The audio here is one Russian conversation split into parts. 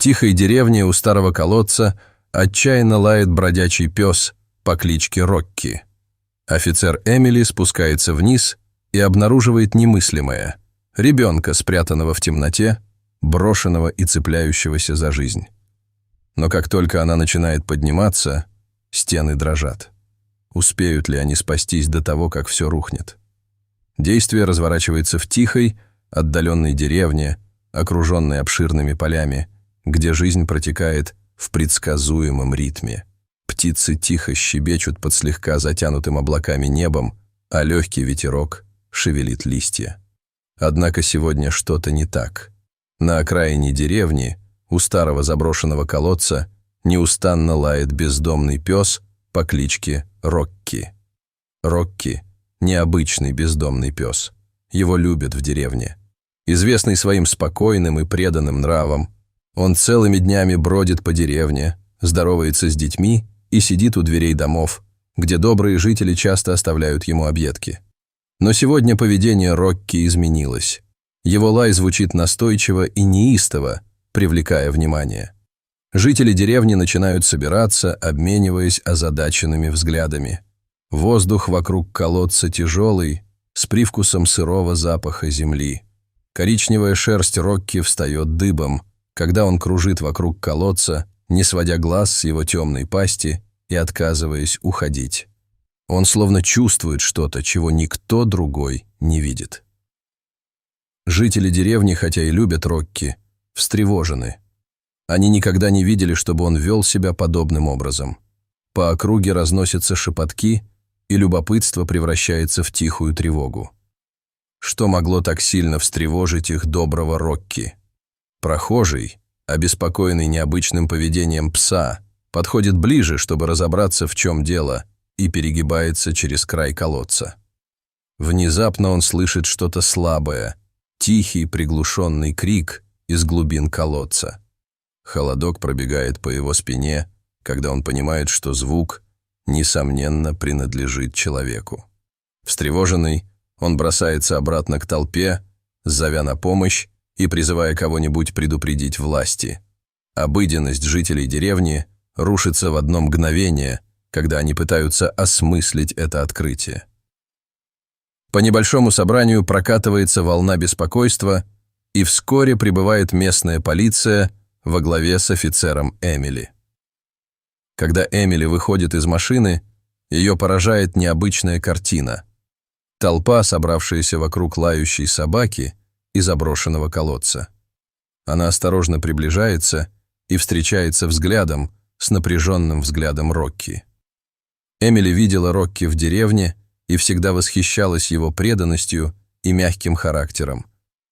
тихой деревне у старого колодца отчаянно лает бродячий пес по кличке Рокки. Офицер Эмили спускается вниз и обнаруживает немыслимое – ребенка, спрятанного в темноте, брошенного и цепляющегося за жизнь. Но как только она начинает подниматься, стены дрожат. Успеют ли они спастись до того, как все рухнет? Действие разворачивается в тихой, отдаленной деревне, окруженной обширными полями, где жизнь протекает в предсказуемом ритме. Птицы тихо щебечут под слегка затянутым облаками небом, а легкий ветерок шевелит листья. Однако сегодня что-то не так. На окраине деревни, у старого заброшенного колодца, неустанно лает бездомный пес по кличке Рокки. Рокки – необычный бездомный пес. Его любят в деревне. Известный своим спокойным и преданным нравом, он целыми днями бродит по деревне, здоровается с детьми и сидит у дверей домов, где добрые жители часто оставляют ему объедки. Но сегодня поведение Рокки изменилось. Его лай звучит настойчиво и неистово, привлекая внимание. Жители деревни начинают собираться, обмениваясь озадаченными взглядами. Воздух вокруг колодца тяжелый, с привкусом сырого запаха земли. Коричневая шерсть Рокки встает дыбом, когда он кружит вокруг колодца, не сводя глаз с его темной пасти и отказываясь уходить. Он словно чувствует что-то, чего никто другой не видит. Жители деревни, хотя и любят Рокки, встревожены. Они никогда не видели, чтобы он вел себя подобным образом. По округе разносятся шепотки, и любопытство превращается в тихую тревогу. Что могло так сильно встревожить их доброго Рокки? Прохожий, обеспокоенный необычным поведением пса, подходит ближе, чтобы разобраться, в чем дело, и перегибается через край колодца. Внезапно он слышит что-то слабое, тихий приглушенный крик из глубин колодца. Холодок пробегает по его спине, когда он понимает, что звук, несомненно, принадлежит человеку. Встревоженный, он бросается обратно к толпе, зовя на помощь и призывая кого-нибудь предупредить власти. Обыденность жителей деревни рушится в одно мгновение, когда они пытаются осмыслить это открытие. По небольшому собранию прокатывается волна беспокойства, и вскоре прибывает местная полиция во главе с офицером Эмили. Когда Эмили выходит из машины, ее поражает необычная картина. Толпа, собравшаяся вокруг лающей собаки и заброшенного колодца. Она осторожно приближается и встречается взглядом с напряженным взглядом Рокки. Эмили видела Рокки в деревне и всегда восхищалась его преданностью и мягким характером.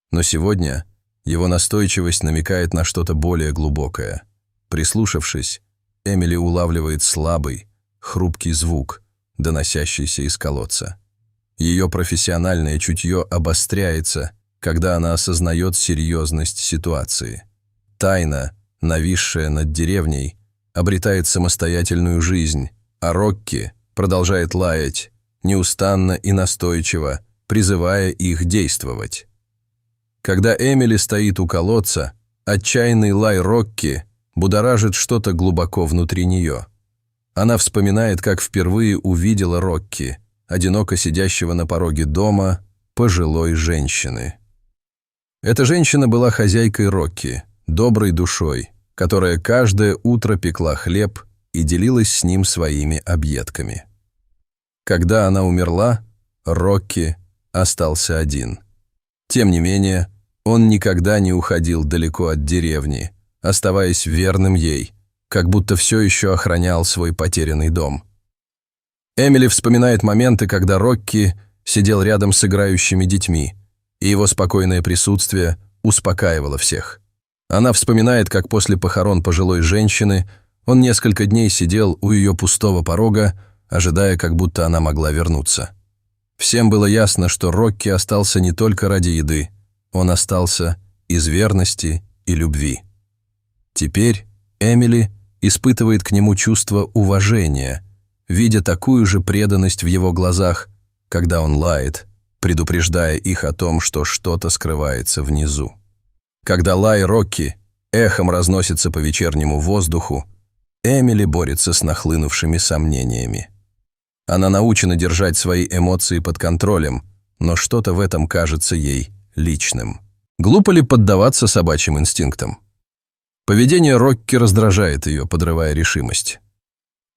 Но сегодня его настойчивость намекает на что-то более глубокое. Прислушавшись, Эмили улавливает слабый, хрупкий звук, доносящийся из колодца. Ее профессиональное чутье обостряется, когда она осознает серьезность ситуации. Тайна, нависшая над деревней, обретает самостоятельную жизнь, а Рокки продолжает лаять, неустанно и настойчиво, призывая их действовать. Когда Эмили стоит у колодца, отчаянный лай Рокки будоражит что-то глубоко внутри нее. Она вспоминает, как впервые увидела Рокки, одиноко сидящего на пороге дома пожилой женщины. Эта женщина была хозяйкой Рокки, доброй душой, которая каждое утро пекла хлеб и делилась с ним своими объедками. Когда она умерла, Рокки остался один. Тем не менее, он никогда не уходил далеко от деревни, оставаясь верным ей, как будто все еще охранял свой потерянный дом. Эмили вспоминает моменты, когда Рокки сидел рядом с играющими детьми, и его спокойное присутствие успокаивало всех. Она вспоминает, как после похорон пожилой женщины он несколько дней сидел у ее пустого порога, ожидая, как будто она могла вернуться. Всем было ясно, что Рокки остался не только ради еды, он остался из верности и любви. Теперь Эмили испытывает к нему чувство уважения, видя такую же преданность в его глазах, когда он лает, предупреждая их о том, что что-то скрывается внизу. Когда лай Рокки, эхом разносится по вечернему воздуху, Эмили борется с нахлынувшими сомнениями. Она научена держать свои эмоции под контролем, но что-то в этом кажется ей личным. Глупо ли поддаваться собачьим инстинктам? Поведение Рокки раздражает ее, подрывая решимость.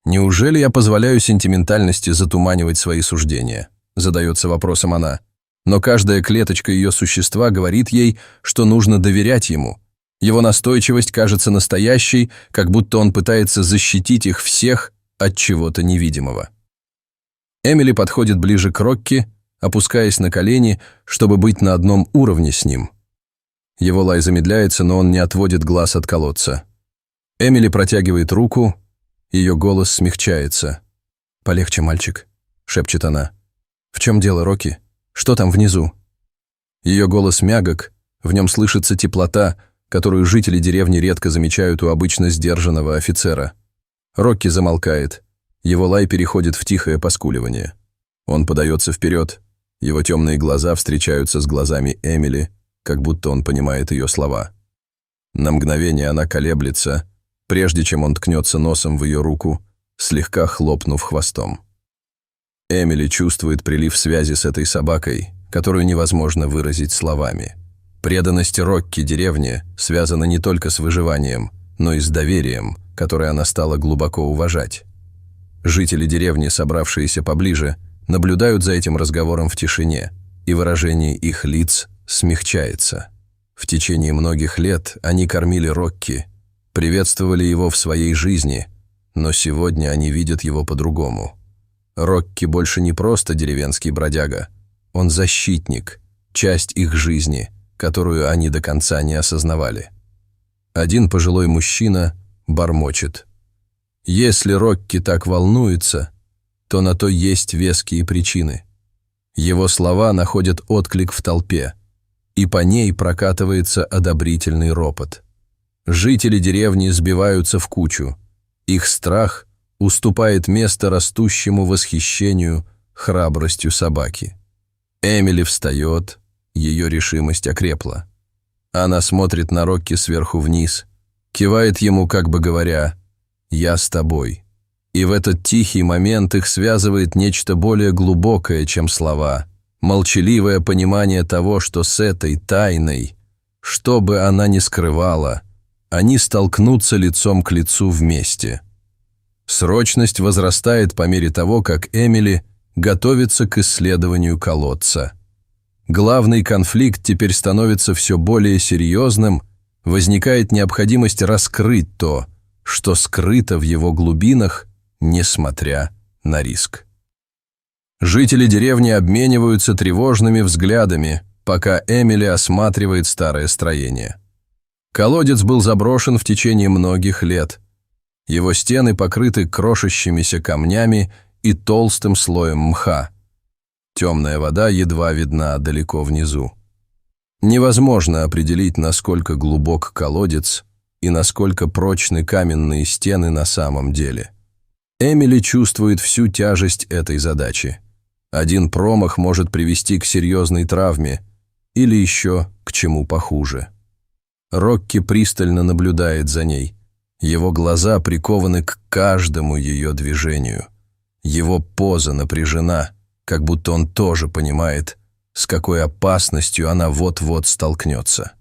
«Неужели я позволяю сентиментальности затуманивать свои суждения?» – задается вопросом она. Но каждая клеточка ее существа говорит ей, что нужно доверять ему. Его настойчивость кажется настоящей, как будто он пытается защитить их всех от чего-то невидимого. Эмили подходит ближе к Рокки, опускаясь на колени, чтобы быть на одном уровне с ним. Его лай замедляется, но он не отводит глаз от колодца. Эмили протягивает руку, ее голос смягчается. «Полегче, мальчик», — шепчет она. «В чем дело, Рокки? Что там внизу?» Ее голос мягок, в нем слышится теплота, которую жители деревни редко замечают у обычно сдержанного офицера. Рокки замолкает. Его лай переходит в тихое поскуливание. Он подается вперед. Его темные глаза встречаются с глазами Эмили, как будто он понимает ее слова. На мгновение она колеблется, прежде чем он ткнется носом в ее руку, слегка хлопнув хвостом. Эмили чувствует прилив связи с этой собакой, которую невозможно выразить словами. Преданность Рокки деревне связана не только с выживанием, но и с доверием, которое она стала глубоко уважать. Жители деревни, собравшиеся поближе, наблюдают за этим разговором в тишине, и выражение их лиц смягчается. В течение многих лет они кормили Рокки, приветствовали его в своей жизни, но сегодня они видят его по-другому. Рокки больше не просто деревенский бродяга, он защитник, часть их жизни, которую они до конца не осознавали. Один пожилой мужчина бормочет: «Если Рокки так волнуется, то на то есть веские причины». Его слова находят отклик в толпе, и по ней прокатывается одобрительный ропот. Жители деревни сбиваются в кучу. Их страх уступает место растущему восхищению храбростью собаки. Эмили встает, ее решимость окрепла. Она смотрит на Рокки сверху вниз, кивает ему, как бы говоря: «Я с тобой». И в этот тихий момент их связывает нечто более глубокое, чем слова, молчаливое понимание того, что с этой тайной, что бы она ни скрывала, они столкнутся лицом к лицу вместе. Срочность возрастает по мере того, как Эмили готовится к исследованию колодца. Главный конфликт теперь становится все более серьезным, возникает необходимость раскрыть то, что скрыто в его глубинах, несмотря на риск. Жители деревни обмениваются тревожными взглядами, пока Эмили осматривает старое строение. Колодец был заброшен в течение многих лет. Его стены покрыты крошащимися камнями и толстым слоем мха. Темная вода едва видна далеко внизу. Невозможно определить, насколько глубок колодец и насколько прочны каменные стены на самом деле. Эмили чувствует всю тяжесть этой задачи. Один промах может привести к серьезной травме или еще к чему похуже. Рокки пристально наблюдает за ней. Его глаза прикованы к каждому ее движению. Его поза напряжена, как будто он тоже понимает, с какой опасностью она вот-вот столкнется.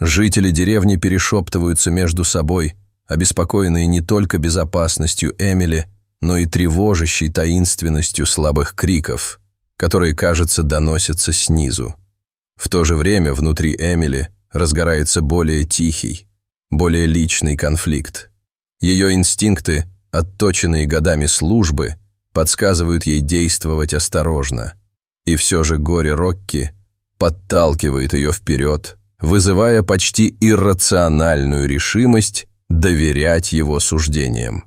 Жители деревни перешептываются между собой, обеспокоенные не только безопасностью Эмили, но и тревожащей таинственностью слабых криков, которые, кажется, доносятся снизу. В то же время внутри Эмили разгорается более тихий, более личный конфликт. Ее инстинкты, отточенные годами службы, подсказывают ей действовать осторожно. И все же горе Рокки подталкивает ее вперед, вызывая почти иррациональную решимость доверять его суждениям.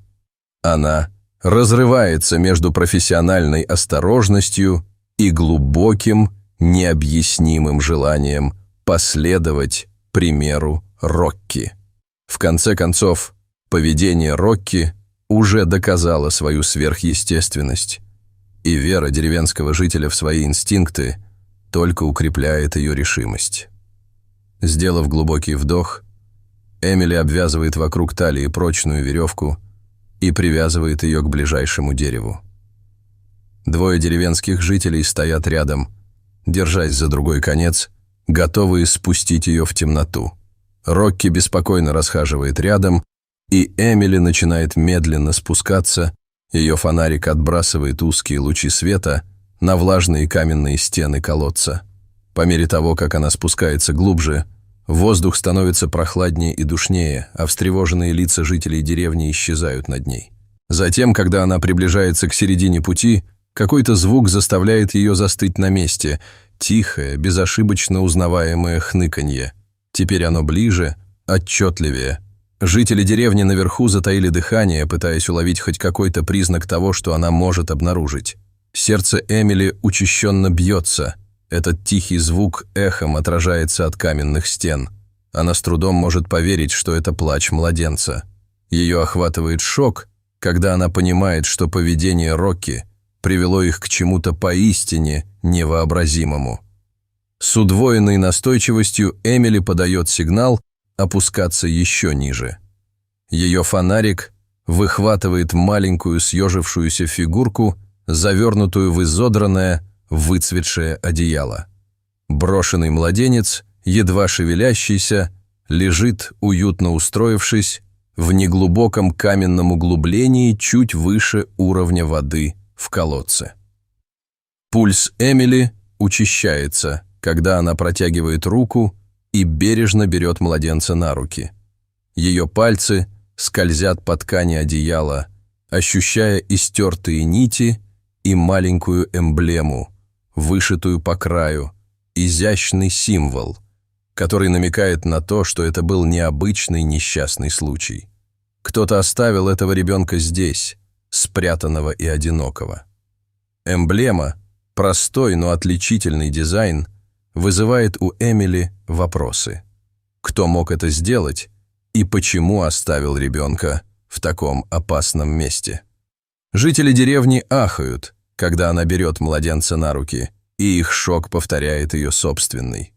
Она разрывается между профессиональной осторожностью и глубоким, необъяснимым желанием последовать примеру Рокки. В конце концов, поведение Рокки уже доказало свою сверхъестественность, и вера деревенского жителя в свои инстинкты только укрепляет ее решимость. Сделав глубокий вдох, Эмили обвязывает вокруг талии прочную веревку и привязывает ее к ближайшему дереву. Двое деревенских жителей стоят рядом, держась за другой конец, готовые спустить ее в темноту. Рокки беспокойно расхаживает рядом, и Эмили начинает медленно спускаться. Ее фонарик отбрасывает узкие лучи света на влажные каменные стены колодца. По мере того, как она спускается глубже, воздух становится прохладнее и душнее, а встревоженные лица жителей деревни исчезают над ней. Затем, когда она приближается к середине пути, какой-то звук заставляет ее застыть на месте. Тихое, безошибочно узнаваемое хныканье. Теперь оно ближе, отчетливее. Жители деревни наверху затаили дыхание, пытаясь уловить хоть какой-то признак того, что она может обнаружить. Сердце Эмили учащенно бьется. Этот тихий звук эхом отражается от каменных стен. Она с трудом может поверить, что это плач младенца. Ее охватывает шок, когда она понимает, что поведение Рокки привело их к чему-то поистине невообразимому. С удвоенной настойчивостью Эмили подает сигнал опускаться еще ниже. Ее фонарик выхватывает маленькую съежившуюся фигурку, завернутую в изодранное, выцветшее одеяло. Брошенный младенец, едва шевелящийся, лежит, уютно устроившись, в неглубоком каменном углублении чуть выше уровня воды в колодце. Пульс Эмили учащается, когда она протягивает руку и бережно берет младенца на руки. Ее пальцы скользят по ткани одеяла, ощущая истертые нити и маленькую эмблему, вышитую по краю, изящный символ, который намекает на то, что это был необычный несчастный случай. Кто-то оставил этого ребенка здесь, спрятанного и одинокого. Эмблема, простой, но отличительный дизайн, вызывает у Эмили вопросы. Кто мог это сделать и почему оставил ребенка в таком опасном месте? Жители деревни ахают, когда она берет младенца на руки, и их шок повторяет ее собственный.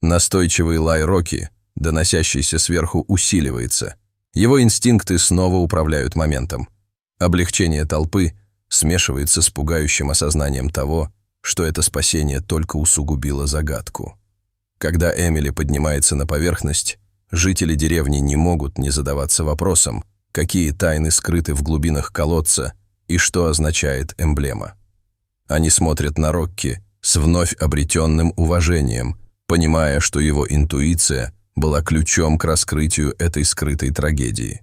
Настойчивый лай Рокки, доносящийся сверху, усиливается. Его инстинкты снова управляют моментом. Облегчение толпы смешивается с пугающим осознанием того, что это спасение только усугубило загадку. Когда Эмили поднимается на поверхность, жители деревни не могут не задаваться вопросом, какие тайны скрыты в глубинах колодца и что означает эмблема. Они смотрят на Рокки с вновь обретенным уважением, понимая, что его интуиция была ключом к раскрытию этой скрытой трагедии.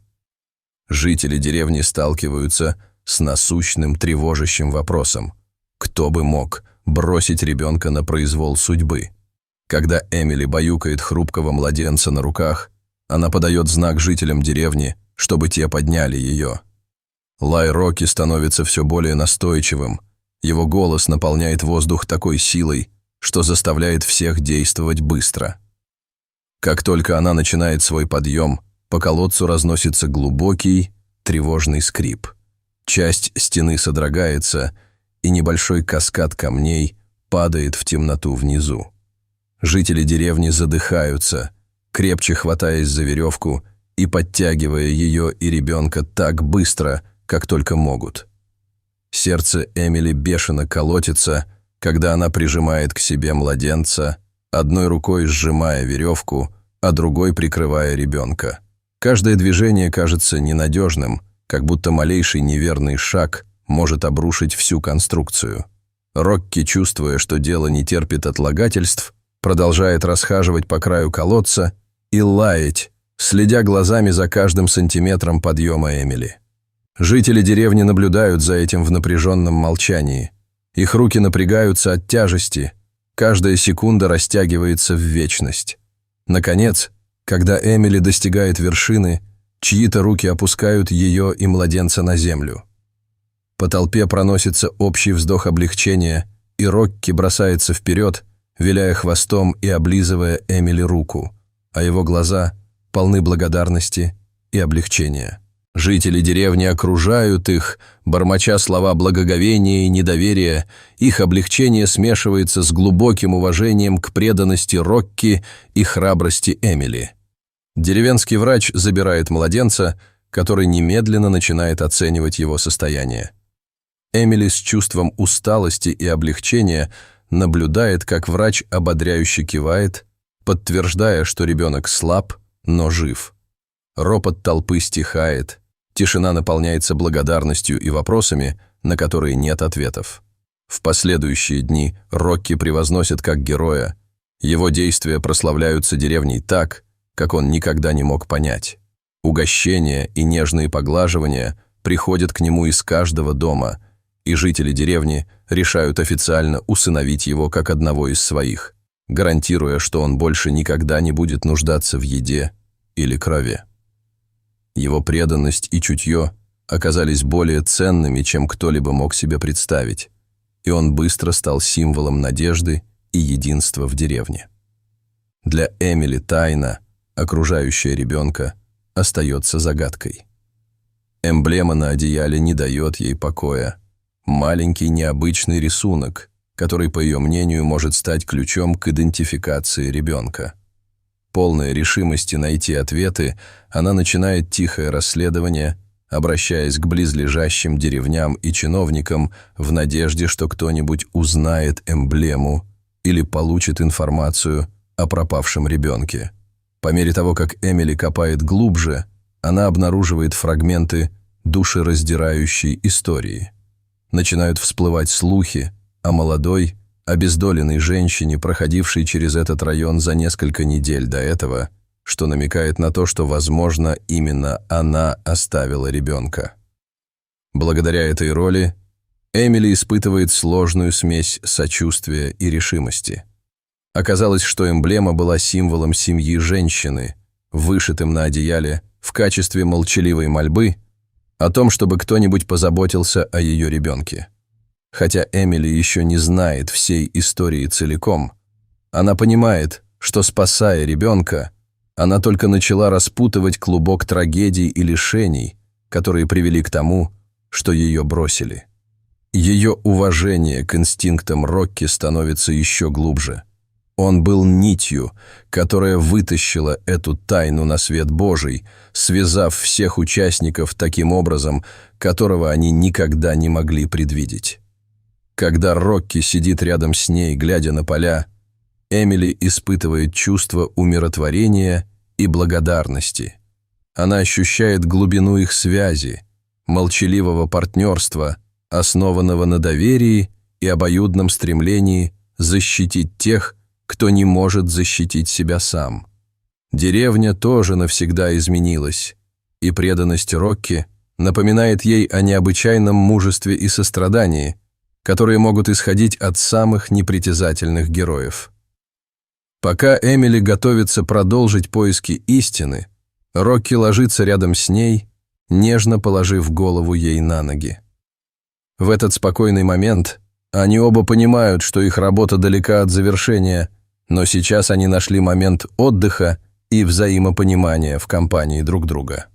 Жители деревни сталкиваются с насущным тревожащим вопросом: кто бы мог бросить ребенка на произвол судьбы? Когда Эмили баюкает хрупкого младенца на руках, она подает знак жителям деревни, чтобы те подняли ее. Лай Рокки становится все более настойчивым. Его голос наполняет воздух такой силой, что заставляет всех действовать быстро. Как только она начинает свой подъем, по колодцу разносится глубокий, тревожный скрип. Часть стены содрогается, и небольшой каскад камней падает в темноту внизу. Жители деревни задыхаются, крепче хватаясь за веревку и подтягивая ее и ребенка так быстро, как только могут. Сердце Эмили бешено колотится, когда она прижимает к себе младенца, одной рукой сжимая веревку, а другой прикрывая ребенка. Каждое движение кажется ненадежным, как будто малейший неверный шаг может обрушить всю конструкцию. Рокки, чувствуя, что дело не терпит отлагательств, продолжает расхаживать по краю колодца и лаять, следя глазами за каждым сантиметром подъема Эмили. Жители деревни наблюдают за этим в напряженном молчании. Их руки напрягаются от тяжести, каждая секунда растягивается в вечность. Наконец, когда Эмили достигает вершины, чьи-то руки опускают ее и младенца на землю. По толпе проносится общий вздох облегчения, и Рокки бросается вперед, виляя хвостом и облизывая Эмили руку, а его глаза полны благодарности и облегчения. Жители деревни окружают их, бормоча слова благоговения и недоверия. Их облегчение смешивается с глубоким уважением к преданности Рокки и храбрости Эмили. Деревенский врач забирает младенца, который немедленно начинает оценивать его состояние. Эмили с чувством усталости и облегчения наблюдает, как врач ободряюще кивает, подтверждая, что ребенок слаб, но жив. Ропот толпы стихает, тишина наполняется благодарностью и вопросами, на которые нет ответов. В последующие дни Рокки превозносят как героя. Его действия прославляются деревней так, как он никогда не мог понять. Угощения и нежные поглаживания приходят к нему из каждого дома, и жители деревни решают официально усыновить его как одного из своих, гарантируя, что он больше никогда не будет нуждаться в еде или крови. Его преданность и чутье оказались более ценными, чем кто-либо мог себе представить, и он быстро стал символом надежды и единства в деревне. Для Эмили тайна, окружающая ребенка, остается загадкой. Эмблема на одеяле не дает ей покоя. Маленький необычный рисунок, который, по ее мнению, может стать ключом к идентификации ребенка. Полная решимости найти ответы, она начинает тихое расследование, обращаясь к близлежащим деревням и чиновникам в надежде, что кто-нибудь узнает эмблему или получит информацию о пропавшем ребенке. По мере того, как Эмили копает глубже, она обнаруживает фрагменты душераздирающей истории. Начинают всплывать слухи о молодой, обездоленной женщине, проходившей через этот район за несколько недель до этого, что намекает на то, что, возможно, именно она оставила ребенка. Благодаря этой роли Эмили испытывает сложную смесь сочувствия и решимости. Оказалось, что эмблема была символом семьи женщины, вышитым на одеяле в качестве молчаливой мольбы о том, чтобы кто-нибудь позаботился о ее ребенке. Хотя Эмили еще не знает всей истории целиком, она понимает, что, спасая ребенка, она только начала распутывать клубок трагедий и лишений, которые привели к тому, что ее бросили. Ее уважение к инстинктам Рокки становится еще глубже. Он был нитью, которая вытащила эту тайну на свет Божий, связав всех участников таким образом, которого они никогда не могли предвидеть. Когда Рокки сидит рядом с ней, глядя на поля, Эмили испытывает чувство умиротворения и благодарности. Она ощущает глубину их связи, молчаливого партнерства, основанного на доверии и обоюдном стремлении защитить тех, кто не может защитить себя сам. Деревня тоже навсегда изменилась, и преданность Рокки напоминает ей о необычайном мужестве и сострадании, которые могут исходить от самых непритязательных героев. Пока Эмили готовится продолжить поиски истины, Рокки ложится рядом с ней, нежно положив голову ей на ноги. В этот спокойный момент они оба понимают, что их работа далека от завершения, но сейчас они нашли момент отдыха и взаимопонимания в компании друг друга.